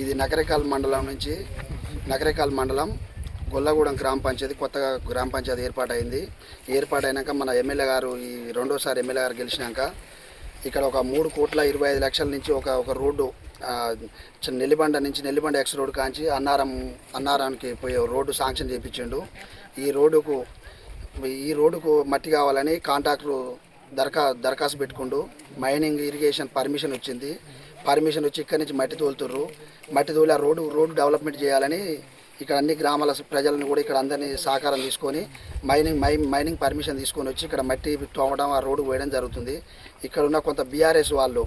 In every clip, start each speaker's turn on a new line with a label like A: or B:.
A: ఇది నకరేకల్ మండలం నుంచి నకరేకల్ మండలం గొల్లగూడెం గ్రామ పంచాయతీ కొత్తగా గ్రామ పంచాయతీ ఏర్పాటైంది. ఏర్పాటైనాక మన ఎమ్మెల్యే గారు ఈ రెండోసారి ఎమ్మెల్యే గారు గెలిచినాక ఇక్కడ ఒక 3,25,00,000 నుంచి ఒక రోడ్డు నెల్లిబండ నుంచి నెల్లిబండ ఎక్స్ రోడ్డు కాంచి అన్నారానికి పోయే రోడ్డు శాంక్షన్ చేయించిండు. ఈ రోడ్డుకు మట్టి కావాలని కాంట్రాక్టర్ దరఖాస్తు పెట్టుకుండు. మైనింగ్ ఇరిగేషన్ పర్మిషన్ వచ్చింది. పర్మిషన్ వచ్చి ఇక్కడి నుంచి మట్టి తోలుతుర్రు. మట్టి తోలి ఆ రోడ్డు డెవలప్మెంట్ చేయాలని ఇక్కడ అన్ని గ్రామాల ప్రజలను కూడా ఇక్కడ అందరినీ సహకారం తీసుకొని మైనింగ్ పర్మిషన్ తీసుకొని వచ్చి ఇక్కడ మట్టి తోమడం ఆ రోడ్డు వేయడం జరుగుతుంది. ఇక్కడ ఉన్న కొంత బీఆర్ఎస్ వాళ్ళు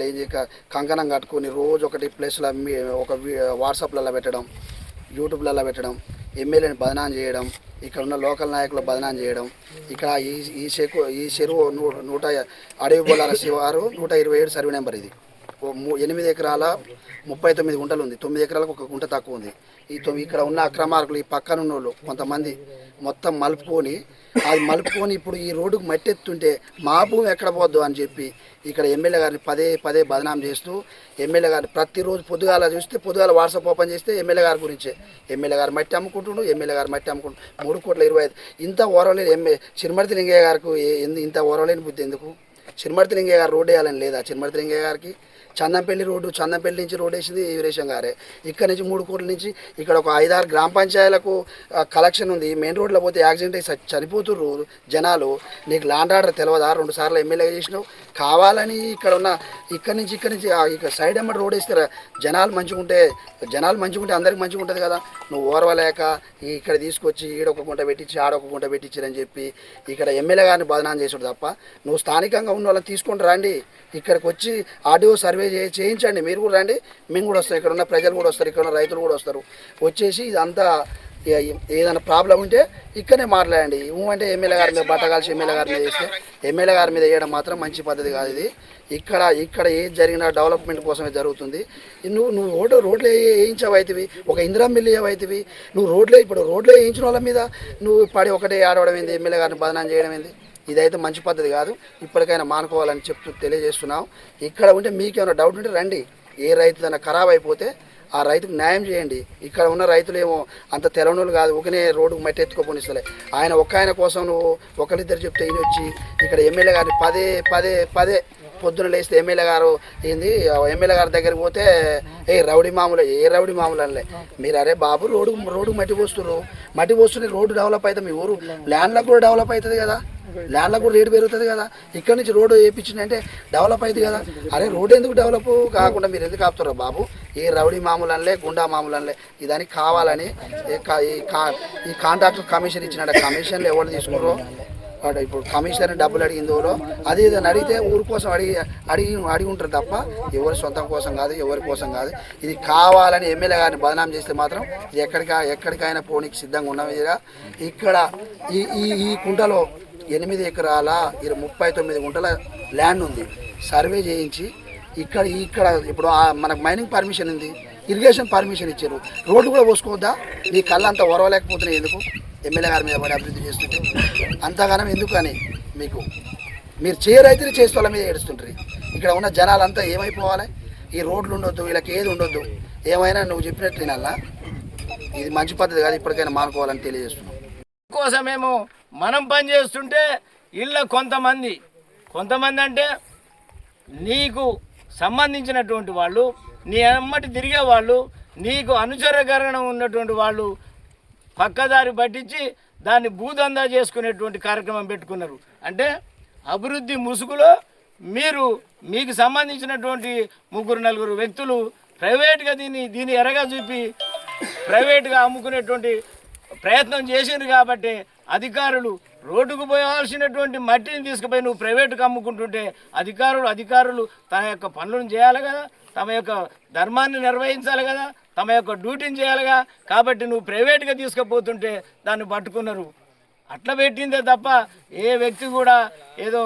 A: ఏం చేయక కంకణం కట్టుకొని రోజు ఒకటి ప్లేస్లో ఒక వాట్సాప్లలో పెట్టడం, యూట్యూబ్లలో పెట్టడం, ఎమ్మెల్యేని బదనాం చేయడం, ఇక్కడ ఉన్న లోకల్ నాయకులు బదనాం చేయడం. ఇక్కడ ఈ చెరువు అడవి బొల్లాల శివారు 127 సర్వే నెంబర్. ఇది 8 ఎకరాల 39 గుంటలు ఉంది. 9 ఎకరాలకు ఒక గుంట తక్కువ ఉంది. ఇక్కడ ఉన్న అక్రమార్కులు ఈ పక్కనున్న వాళ్ళు కొంతమంది మొత్తం మలుపుకొని ఇప్పుడు ఈ రోడ్డుకు మట్టెత్తుంటే మా భూమి ఎక్కడ పోద్దు అని చెప్పి ఇక్కడ ఎమ్మెల్యే గారిని పదే బదనాం చేస్తూ ఎమ్మెల్యే గారిని ప్రతిరోజు పొద్దుగాల వాట్సాప్ ఓపెన్ చేస్తే ఎమ్మెల్యే గారి గురించే ఎమ్మెల్యే గారు మట్టి అమ్ముకుంటుండు. 3,25,00,000 ఇంత ఓరవలేని చిరుమర్తి లింగయ్య గారికి ఇంత ఓరవలేని బుద్ధి ఎందుకు? చిరుమర్తి లింగయ్య గారు రోడ్డు వేయాలని లేదా? చిరుమర్తి లింగయ్య గారికి చందంపల్లి నుంచి రోడ్ వేసింది వీరేశం గారే. ఇక్కడ నుంచి 3 కోట్ల నుంచి ఇక్కడ ఒక 5-6 గ్రామ పంచాయతీలకు కలెక్షన్ ఉంది. మెయిన్ రోడ్లో పోతే యాక్సిడెంట్ అయ్యి చనిపోతుర్రు జనాలు. నీకు ల్యాండ్ ఆర్డర్ తెలియదా? 2 సార్లు ఎమ్మెల్యేగా చేసినావు. కావాలని ఇక్కడి నుంచి ఇక్కడ సైడ్ ఎమ్మడి రోడ్ వేస్తే జనాలు మంచిగా ఉంటే అందరికి మంచిగా ఉంటుంది కదా. నువ్వు ఓర్వలేక ఇక్కడ తీసుకొచ్చి ఈడొక గుంట పెట్టించి ఆడొక గుంట పెట్టించారని చెప్పి ఇక్కడ ఎమ్మెల్యే గారిని బదనాం చేసుడు తప్ప నువ్వు స్థానికంగా ఉన్న వాళ్ళని తీసుకొని రండి. ఇక్కడికి వచ్చి ఆడియో సర్వే చేయించండి. మీరు కూడా రండి, మేము కూడా వస్తాం. ఇక్కడ ఉన్న ప్రజలు కూడా వస్తారు, ఇక్కడ ఉన్న రైతులు కూడా వస్తారు. వచ్చేసి ఇదంతా ఏదైనా ప్రాబ్లం ఉంటే ఇక్కడనే మాట్లాడండి. అంటే ఎమ్మెల్యే గారి మీద బట్టగాల్సి ఎమ్మెల్యే గారి మీద వేస్తే ఎమ్మెల్యే గారి మీద వేయడం మాత్రం మంచి పద్ధతి కాదు. ఇది ఇక్కడ ఏది జరిగినా డెవలప్మెంట్ కోసమే జరుగుతుంది. నువ్వు రోడ్లు వేయించవైతివి, ఒక ఇందిరా మిల్లు ఏవైతివి. నువ్వు రోడ్లో వేయించిన వాళ్ళ మీద నువ్వు పడి ఒకటే ఆడవడం ఏంది? ఎమ్మెల్యే గారిని బదనాం చేయడం ఏంది? ఇదైతే మంచి పద్ధతి కాదు. ఇప్పటికైనా మానుకోవాలని తెలియజేస్తున్నాం. ఇక్కడ ఉంటే మీకేమైనా డౌట్ ఉంటే రండి. ఏ రైతు తన ఖరాబ్ అయిపోతే ఆ రైతుకు న్యాయం చేయండి. ఇక్కడ ఉన్న రైతులు ఏమో అంత తెలవనోళ్ళు కాదు, ఒకనే రోడ్డుకు మట్టి ఎత్తుకోపోనిస్తలే. ఆయన కోసం నువ్వు ఒకరిద్దరు చెప్తే ఈయన వచ్చి ఇక్కడ ఎమ్మెల్యే గారిని పదే పొద్దున లేస్తే ఎమ్మెల్యే గారు ఎమ్మెల్యే గారి దగ్గరికి పోతే ఏ రౌడీ మామూలు అనలే. మీరు అరే బాబు రోడ్డు మట్టి పోస్తుంది రోడ్డు డెవలప్ అవుతుంది. మీ ఊరు ల్యాండ్లకు కూడా డెవలప్ అవుతుంది కదా, ల్యాండ్లకు కూడా రేటు పెరుగుతుంది కదా. ఇక్కడ నుంచి రోడ్డు వేయించిందంటే డెవలప్ అవుతుంది కదా. అరే రోడ్డు ఎందుకు డెవలప్ కాకుండా మీరు ఎందుకు ఆపుతారో బాబు? ఏ రౌడీ మామూలు అనలే, గుండా మామూలు అనలే. ఇదానికి కావాలని ఈ కాంట్రాక్టర్ కమిషన్ ఇచ్చినట్టు కమిషన్లు ఎవరు తీసుకున్నారో వాడు ఇప్పుడు కమిషనర్ డబ్బులు అడిగిందో అది ఏదైనా అడిగితే ఊరి కోసం అడిగి ఉంటారు తప్ప ఎవరి సొంతం కోసం కాదు, ఎవరి కోసం కాదు. ఇది కావాలని ఎమ్మెల్యే గారిని బదనాం చేస్తే మాత్రం ఇది ఎక్కడికైనా పోనీకి సిద్ధంగా ఉన్నాం. ఇక్కడ ఈ కుంటలో 8 ఎకరాల 39 గుంటల ల్యాండ్ ఉంది. సర్వే చేయించి ఇక్కడ ఇప్పుడు మనకు మైనింగ్ పర్మిషన్ ఉంది, ఇరిగేషన్ పర్మిషన్ ఇచ్చారు. రోడ్డు కూడా పోసుకోవద్దా? నీ కళ్ళంతా ఒరవలేకపోతున్నాయి ఎందుకు? ఎమ్మెల్యే గారి మీద పడి అభివృద్ధి చేస్తుంటే అంతగానం ఎందుకు అని మీరు చేయరైతే చేస్తే వాళ్ళ మీద ఏడుస్తుంటారు. ఇక్కడ ఉన్న జనాలంతా ఏమైపోవాలి? ఈ రోడ్లు ఉండొద్దు, వీళ్ళకి ఏది ఉండొద్దు, ఏమైనా నువ్వు చెప్పినట్టు తినాలా? ఇది మంచి పద్ధతి కాదు. ఇప్పటికైనా మానుకోవాలని తెలియజేస్తున్నాం.
B: కోసమేమో మనం పని చేస్తుంటే ఇళ్ళ కొంతమంది అంటే నీకు సంబంధించినటువంటి వాళ్ళు, నీ అమ్మటి తిరిగే వాళ్ళు, నీకు అనుచరకరణ ఉన్నటువంటి వాళ్ళు పక్కదారి పట్టించి దాన్ని భూదందా చేసుకునేటువంటి కార్యక్రమం పెట్టుకున్నారు. అంటే అభివృద్ధి ముసుగులో మీకు సంబంధించినటువంటి 3-4 వ్యక్తులు ప్రైవేట్గా దీన్ని ఎరగా చూపి ప్రైవేట్గా అమ్ముకునేటువంటి ప్రయత్నం చేసింది. కాబట్టి అధికారులు రోడ్డుకు పోవాల్సినటువంటి మట్టిని తీసుకుపోయి నువ్వు ప్రైవేటుకు అమ్ముకుంటుంటే అధికారులు తమ యొక్క పనులను చేయాలి కదా, తమ యొక్క ధర్మాన్ని నిర్వహించాలి కదా, తమ యొక్క డ్యూటీని చేయాలిగా. కాబట్టి నువ్వు ప్రైవేట్గా తీసుకుపోతుంటే దాన్ని పట్టుకున్నారు. అట్లా పెట్టిందే తప్ప ఏ వ్యక్తి కూడా ఏదో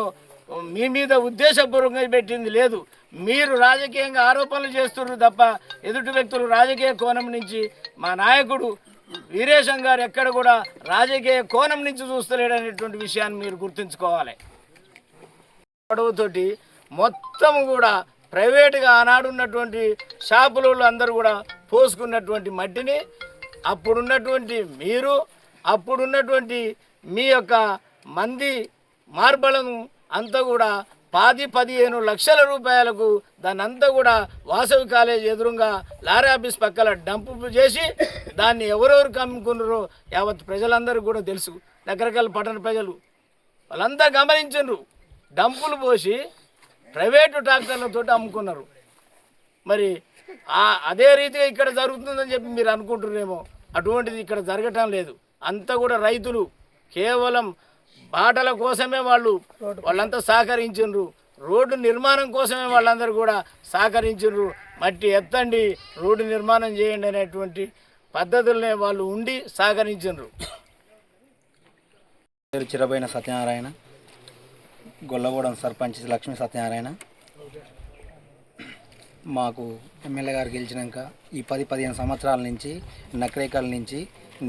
B: మీ మీద ఉద్దేశపూర్వకంగా పెట్టింది లేదు. మీరు రాజకీయంగా ఆరోపణలు చేస్తున్నారు తప్ప ఎదుటి వ్యక్తులు రాజకీయ కోణం నుంచి మా నాయకుడు వీరేశం గారు ఎక్కడ కూడా రాజకీయ కోణం నుంచి చూస్తలేడనేటువంటి విషయాన్ని మీరు గుర్తుంచుకోవాలి. గొడవతోటి మొత్తం కూడా ప్రైవేటుగా ఆనాడు ఉన్నటువంటి షాపులలో అందరూ కూడా పోసుకున్నటువంటి మట్టిని అప్పుడున్నటువంటి మీరు అప్పుడున్నటువంటి మీ యొక్క మంది మార్బలను అంతా కూడా 10-15 లక్షల రూపాయలకు దాన్ని అంతా కూడా వాసవి కాలేజ్ ఎదురుగా లారీ ఆఫీస్ పక్కల డంపు చేసి దాన్ని ఎవరెవరికి అమ్ముకున్నారో యావత్ ప్రజలందరూ కూడా తెలుసు. రకరకాల పట్టణ ప్రజలు వాళ్ళంతా గమనించారు. డంపులు పోసి ప్రైవేటు ట్రాక్టర్లతో అమ్ముకున్నారు. మరి అదే రీతిగా ఇక్కడ జరుగుతుందని చెప్పి మీరు అనుకుంటున్నారేమో. అటువంటిది ఇక్కడ జరగటం లేదు. అంతా కూడా రైతులు కేవలం బాటల కోసమే వాళ్ళంతా సహకరించారు. రోడ్డు నిర్మాణం కోసమే వాళ్ళందరూ కూడా సహకరించారు. మట్టి ఎత్తండి, రోడ్డు నిర్మాణం చేయండి అనేటువంటి పద్ధతులనే వాళ్ళు ఉండి సహకరించారు.
C: పేరు చిరబోయిన సత్యనారాయణ, గొల్లగూడెం సర్పంచ్ లక్ష్మీ సత్యనారాయణ. మాకు ఎమ్మెల్యే గారు గెలిచినాక ఈ 10-15 సంవత్సరాల నుంచి నకరేకల్ నుంచి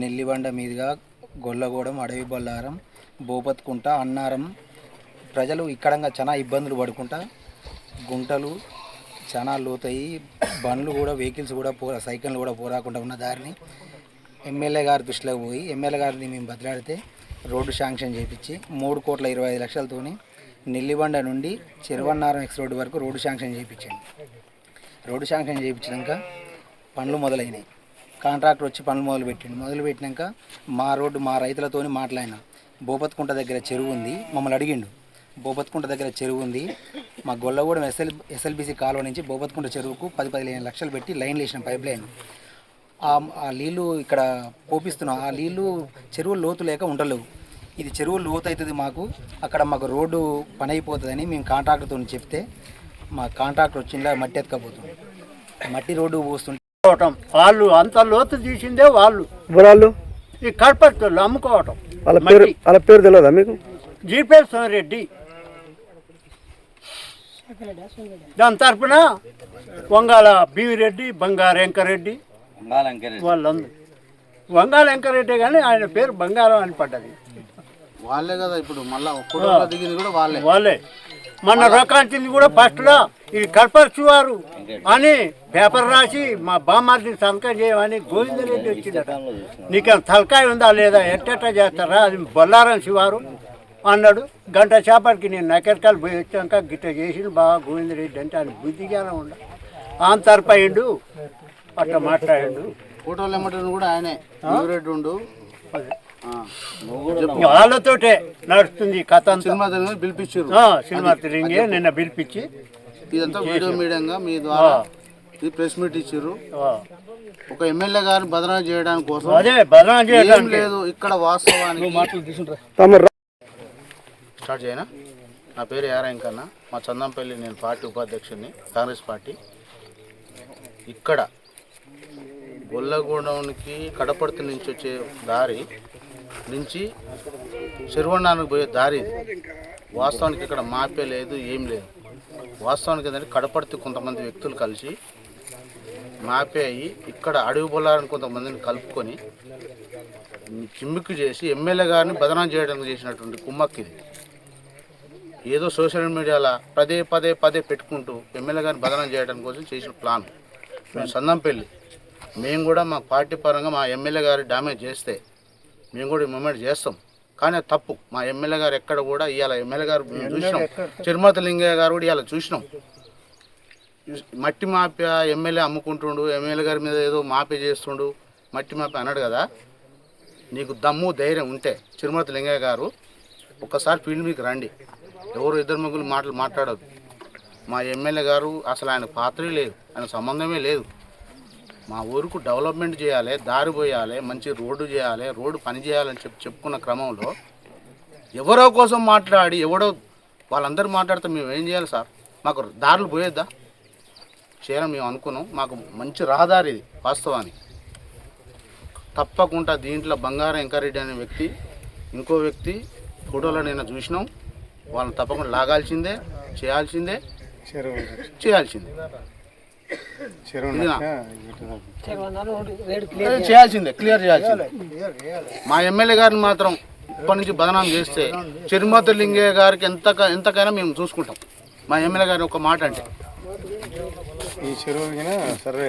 C: నెల్లిబండ మీదుగా గొల్లగూడెం, అడవి బొల్లారం, బోపత్కుంట, అన్నారం ప్రజలు ఇక్కడంగా చాలా ఇబ్బందులు పడుకుంటా గుంటలు చాలా లోతయి, బండ్లు కూడా వెహికల్స్ కూడా సైకిళ్ళు కూడా పోరాకుండా ఉన్న దారిని ఎమ్మెల్యే గారి దృష్టిలోకి పోయి ఎమ్మెల్యే గారిని మేము బదిలాడితే రోడ్డు శాంక్షన్ చేయించి 3,25,00,000 నెల్లిబండ నుండి చెరువన్నారం ఎక్స్ రోడ్డు వరకు రోడ్డు శాంక్షన్ చేయించండి. రోడ్డు శాంక్షన్ చేయించినాక పనులు మొదలైనాయి. కాంట్రాక్టర్ వచ్చి పనులు మొదలుపెట్టినాక మా రోడ్డు మా రైతులతోని మాట్లాడినా. బోపత్కుంట దగ్గర చెరువు ఉంది, మమ్మల్ని అడిగిండు. బోపత్కుంట దగ్గర చెరువు ఉంది, మా గొల్లగూడెం ఎస్ఎల్బీసీ కాలువ నుంచి బోపత్కుంట చెరువుకు 10-15 లక్షలు పెట్టి లైన్లు వేసిన పైప్ లైన్. ఆ నీళ్లు ఇక్కడ పోపిస్తున్నాం. ఆ నీళ్లు చెరువు లోతు లేక ఉండలేవు. ఇది చెరువు లోతు అవుతుంది, అక్కడ మాకు రోడ్డు పని అయిపోతుందని మేము కాంట్రాక్టర్తో చెప్తే మా కాంట్రాక్టర్ వచ్చిందా మట్టి ఎత్తుకపోతుంది. మట్టి రోడ్డు పోస్తుంటే
D: వాళ్ళు అంత లోతు తీసిందే వాళ్ళు ఈ కడపర్తులు అమ్ముకోవటం.
E: వాళ్ళ పేరు తెలియదా మీకు?
D: జీపేల్ సోమిరెడ్డి, దాని తరఫున వంగాల భీమిరెడ్డి, బంగారు వెంకరెడ్డి, వాళ్ళందరూ వంగాల వెంకరెడ్డి కానీ ఆయన పేరు బంగారం అని పడ్డది.
C: వాళ్ళే కదా ఇప్పుడు మళ్ళీ దిగింది కూడా
D: వాళ్ళే. మొన్న రొక్కాంచింది కూడా ఫస్ట్లో ఇది కడపర్చు వారు అని పేపర్ రాసి మా బామ్మార్ని సంతకం చేయమని గోవిందరెడ్డి వచ్చిందట. నీకేం తలకాయ ఉందా లేదా, ఎట్టెట్టా చేస్తారా, అది బొల్లారం శివారు అన్నాడు. గంట చేపటికి నేను నకెరకాలు పోయి వచ్చాక గిట్ట చేసిన బాగా గోవిందరెడ్డి అంటే ఆయన బుద్ధిగానే ఉండ ఆంతర్పయిండు అట్లా మాట్లాడిండు.
C: ఫోటోలు ఏమంటారు కూడా ఆయనే రెడ్డి ఉండు.
D: వాళ్ళతోటే నడుస్తుంది కథ.
C: సినిమా పిలిపించారు,
D: సినిమా తిరిగి నిన్న పిలిపించి
C: ఇదంతా వీడియో మీడియంగా మీ ద్వారా ఈ ప్రెస్ మీట్ ఇచ్చారు. ఒక ఎమ్మెల్యే గారిని బదనాలు చేయడానికి కోసం
D: అదే బదనాలు చేయడం
C: లేదు. ఇక్కడ వాస్తవానికి స్టార్ట్ చేయనా. నా పేరు యారాయణ, మా చందంపల్లి, నేను పార్టీ ఉపాధ్యక్షుడిని, కాంగ్రెస్ పార్టీ. ఇక్కడ గొల్లగూడెంకి కడపర్తి నుంచి వచ్చే దారి నుంచి చెరువన్నానికి పోయే దారి వాస్తవానికి ఇక్కడ మాపే లేదు, ఏం లేదు. వాస్తవానికి ఏంటంటే కడపర్తి కొంతమంది వ్యక్తులు కలిసి మాపే అయ్యి ఇక్కడ అడవి బొల్లారని కొంతమందిని కలుపుకొని చిమ్మిక్కు చేసి ఎమ్మెల్యే గారిని బదనాం చేయడానికి చేసినటువంటి కుమ్మక్కిది. ఏదో సోషల్ మీడియాలో పదే పెట్టుకుంటూ ఎమ్మెల్యే గారిని బదనాం చేయడం కోసం చేసిన ప్లాన్. మేము సందంపల్లి, మేము కూడా మా పార్టీ పరంగా మా ఎమ్మెల్యే గారి డ్యామేజ్ చేస్తే మేము కూడా మూమెంట్ చేస్తాం. కానీ అది తప్పు. మా ఎమ్మెల్యే గారు ఎక్కడ కూడా ఇవాళ ఎమ్మెల్యే గారు చూసినాం, చిరుమతి లింగయ్య గారు కూడా ఇవాళ చూసినాం. మట్టి మాఫియా ఎమ్మెల్యే అమ్ముకుంటుండు, ఎమ్మెల్యే గారి మీద ఏదో మాఫియా చేస్తుండు, మట్టి మాఫియా అన్నాడు కదా. నీకు దమ్ము ధైర్యం ఉంటే చిరుమతి లింగయ్య గారు ఒక్కసారి ఫీల్డ్ మీకు రండి. ఎవరు ఇద్దరు ముగ్గురు మాటలు మాట్లాడదు. మా ఎమ్మెల్యే గారు అసలు ఆయన పాత్రే లేదు, ఆయన సంబంధమే లేదు. మా ఊరుకు డెవలప్మెంట్ చేయాలి, దారి పోయాలి, మంచి రోడ్డు చేయాలి, రోడ్డు పని చేయాలని చెప్పుకున్న క్రమంలో ఎవరో కోసం మాట్లాడి ఎవడో వాళ్ళందరూ మాట్లాడితే మేము ఏం చేయాలి సార్? మాకు దారులు పోయేద్దా? చేయాలని మేము అనుకున్నాం. మాకు మంచి రహదారి ఇది వాస్తవానికి. తప్పకుండా దీంట్లో బంగారం వెంకరెడ్డి అనే వ్యక్తి, ఇంకో వ్యక్తి ఫోటోలో నేను చూసినాం. వాళ్ళని తప్పకుండా లాగాల్సిందే, చేయాల్సిందే. చేయాల్సిందే, క్లియర్ చేయాల్సిందే. మా ఎమ్మెల్యే గారిని మాత్రం ఇప్పటి నుంచి బదనాం చేస్తే చిరుమతి లింగయ్య గారికి ఎంతకైనా మేము చూసుకుంటాం. మా ఎమ్మెల్యే గారిని ఒక మాట అంటే
F: ఈ చెరువు సర్వే